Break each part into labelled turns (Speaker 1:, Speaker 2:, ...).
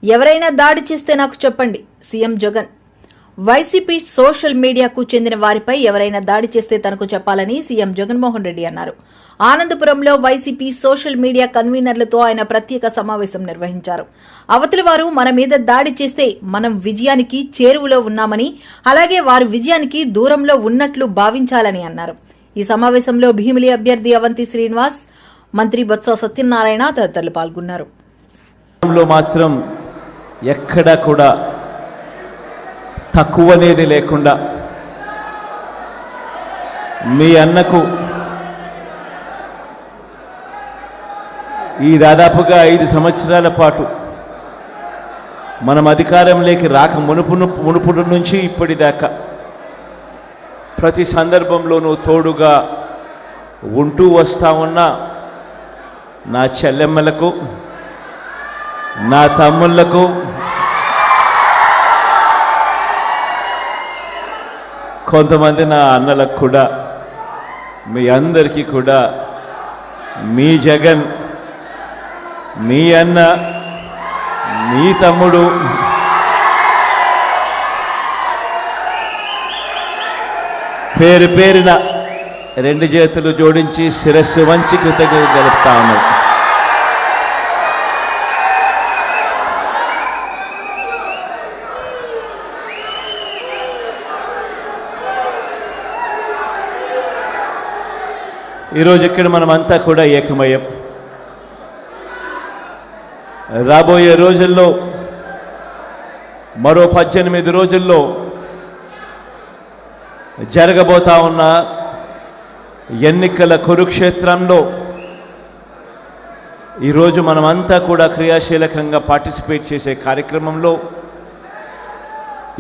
Speaker 1: ఎవరైనా దాడి చేస్తే నాకు చెప్పండి. సీఎం జగన్. వైసీపీ సోషల్ మీడియాకు చెందిన వారిపై ఎవరైనా దాడి చేస్తే తనకు చెప్పాలని సీఎం జగన్మోహన్ రెడ్డి అన్నారు. ఆనందపురంలో వైసీపీ సోషల్ మీడియా కన్వీనర్లతో ఆయన ప్రత్యేక సమావేశం నిర్వహించారు. అవతలి వారు మన మీద దాడి చేస్తే మనం విజయానికి చేరువలో ఉన్నామని, అలాగే వారు విజయానికి దూరంలో ఉన్నట్లు భావించాలని అన్నారు. ఈ సమావేశంలో భీమిలి అభ్యర్థి అవంతి శ్రీనివాస్, మంత్రి బొత్స సత్యనారాయణ తదితరులు పాల్గొన్నారు.
Speaker 2: మాత్రం ఎక్కడా కూడా తక్కువనేది లేకుండా మీ అన్నకు ఈ దాదాపుగా 5 సంవత్సరాల పాటు మనం అధికారంలోకి రాక మునుపుడు నుంచి ఇప్పటిదాకా ప్రతి సందర్భంలోనూ తోడుగా ఉంటూ వస్తా ఉన్న నా చెల్లెమ్మలకు, నా తమ్ముళ్లకు, కొంతమంది నా అన్నలకు కూడా, మీ అందరికీ కూడా మీ జగన్, మీ అన్న, మీ తమ్ముడు పేరు పేరున 2 చేతులు జోడించి శిరస్సు వంచి కృతజ్ఞతలు తెలుపుతా ఉన్నాను. ఈరోజు ఇక్కడ మనమంతా కూడా ఏకమయ్యం. రాబోయే రోజుల్లో మరో 18 రోజుల్లో జరగబోతా ఉన్న ఎన్నికల కురుక్షేత్రంలో ఈరోజు మనమంతా కూడా క్రియాశీలకంగా పార్టిసిపేట్ చేసే కార్యక్రమంలో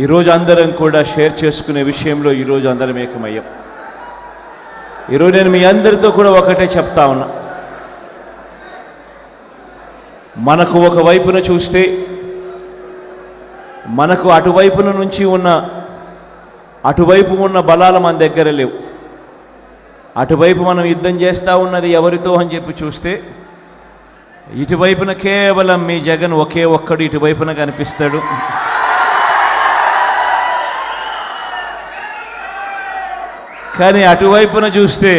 Speaker 2: ఈరోజు అందరం కూడా షేర్ చేసుకునే విషయంలో ఈరోజు అందరం ఏకమయ్యాం. ఈరోజు నేను మీ అందరితో కూడా ఒకటే చెప్తా ఉన్నా. మనకు ఒక వైపున చూస్తే మనకు అటువైపు ఉన్న బలాలు మన దగ్గర లేవు. అటువైపు మనం యుద్ధం చేస్తూ ఉన్నది ఎవరితో అని చెప్పి చూస్తే ఇటువైపున కేవలం మీ జగన్ ఒకే ఒక్కడు ఇటువైపున కనిపిస్తాడు. కానీ అటువైపున చూస్తే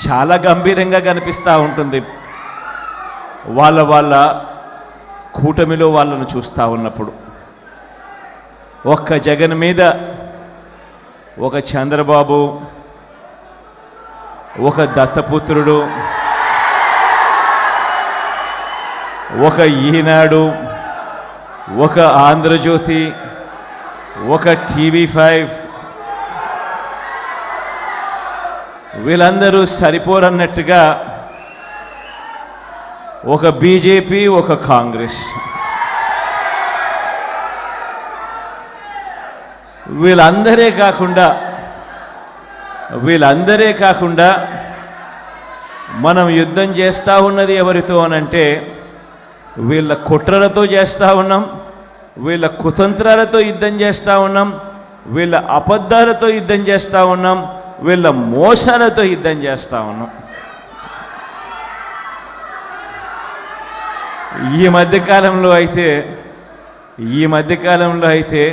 Speaker 2: చాలా గంభీరంగా కనిపిస్తూ ఉంటుంది. వాళ్ళ కూటమిలో వాళ్ళను చూస్తూ ఉన్నప్పుడు ఒక్క జగన్ మీద ఒక చంద్రబాబు, ఒక దత్తపుత్రుడు, ఒక ఈనాడు, ఒక ఆంధ్రజ్యోతి, ఒక TV5 వీళ్ళందరూ సరిపోరన్నట్టుగా ఒక బీజేపీ, ఒక కాంగ్రెస్, వీళ్ళందరే కాకుండా మనం యుద్ధం చేస్తూ ఉన్నది ఎవరితో అనంటే వీళ్ళ కుట్రలతో చేస్తూ ఉన్నాం, వీళ్ళ కుతంత్రాలతో యుద్ధం చేస్తూ ఉన్నాం, వీళ్ళ అబద్ధాలతో యుద్ధం చేస్తూ ఉన్నాం, వీళ్ళ మోసాలతో యుద్ధం చేస్తూ ఉన్నాం. ఈ మధ్యకాలంలో అయితే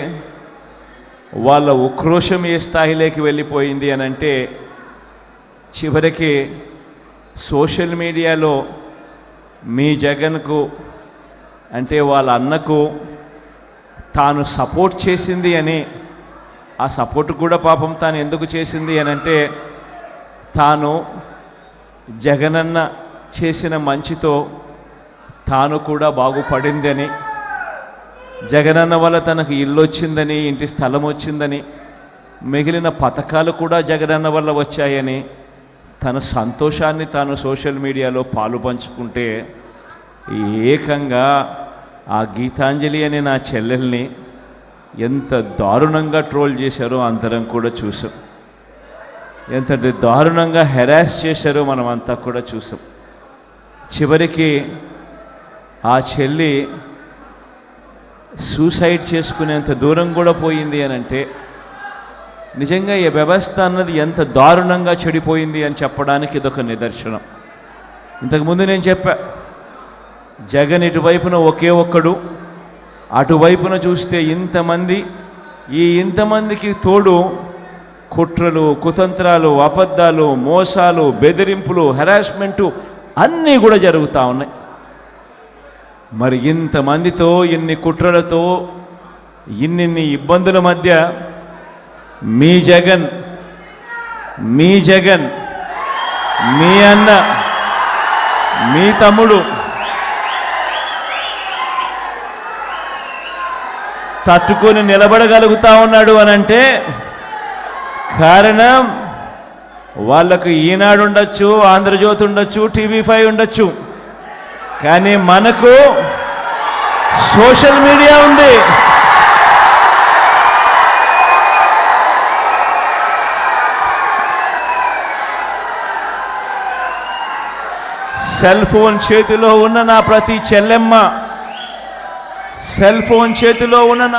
Speaker 2: వాళ్ళ ఉక్రోషం ఏ స్థాయిలోకి వెళ్ళిపోయింది అనంటే చివరికి సోషల్ మీడియాలో మీ జగన్కు అంటే వాళ్ళ అన్నకు తాను సపోర్ట్ చేసింది అని, ఆ సపోర్ట్ కూడా పాపం తాను ఎందుకు చేసింది అనంటే తాను జగనన్న చేసిన మంచితో తాను కూడా బాగుపడిందని, జగనన్న వల్ల తనకు ఇల్లు వచ్చిందని, ఇంటి స్థలం వచ్చిందని, మిగిలిన పథకాలు కూడా జగనన్న వల్ల వచ్చాయని తన సంతోషాన్ని తాను సోషల్ మీడియాలో పాలు పంచుకుంటే ఏకంగా ఆ గీతాంజలి అనే నా చెల్లెల్ని ఎంత దారుణంగా ట్రోల్ చేశారో అందరం కూడా చూసాం. ఎంత దారుణంగా హెరాస్ చేశారో మనమంతా కూడా చూసాం. చివరికి ఆ చెల్లి సూసైడ్ చేసుకునేంత దూరం కూడా పోయింది అనంటే నిజంగా ఈ వ్యవస్థ అన్నది ఎంత దారుణంగా చెడిపోయింది అని చెప్పడానికి ఇదొక నిదర్శనం. ఇంతకుముందు నేను చెప్పా, జగన్ ఇటువైపున ఒకే ఒక్కడు, అటువైపున చూస్తే ఇంతమంది. ఈ ఇంతమందికి తోడు కుట్రలు, కుతంత్రాలు, అబద్ధాలు, మోసాలు, బెదిరింపులు, హెరాస్మెంటు అన్నీ కూడా జరుగుతూ ఉన్నాయి. మరి ఇంతమందితో, ఇన్ని కుట్రలతో, ఇన్ని ఇబ్బందుల మధ్య మీ జగన్, మీ అన్న, మీ తమ్ముడు తట్టుకొని నిలబడగలుగుతా ఉన్నాడు అనంటే కారణం వాళ్లకు ఈనాడు ఉండొచ్చు, ఆంధ్రజ్యోతి ఉండొచ్చు, టీవీ5 ఉండొచ్చు, కానీ మనకు సోషల్ మీడియా ఉంది. సెల్ ఫోన్ చేతిలో ఉన్న నా ప్రతి చెల్లెమ్మ, సెల్ ఫోన్ చేతిలో ఉన్న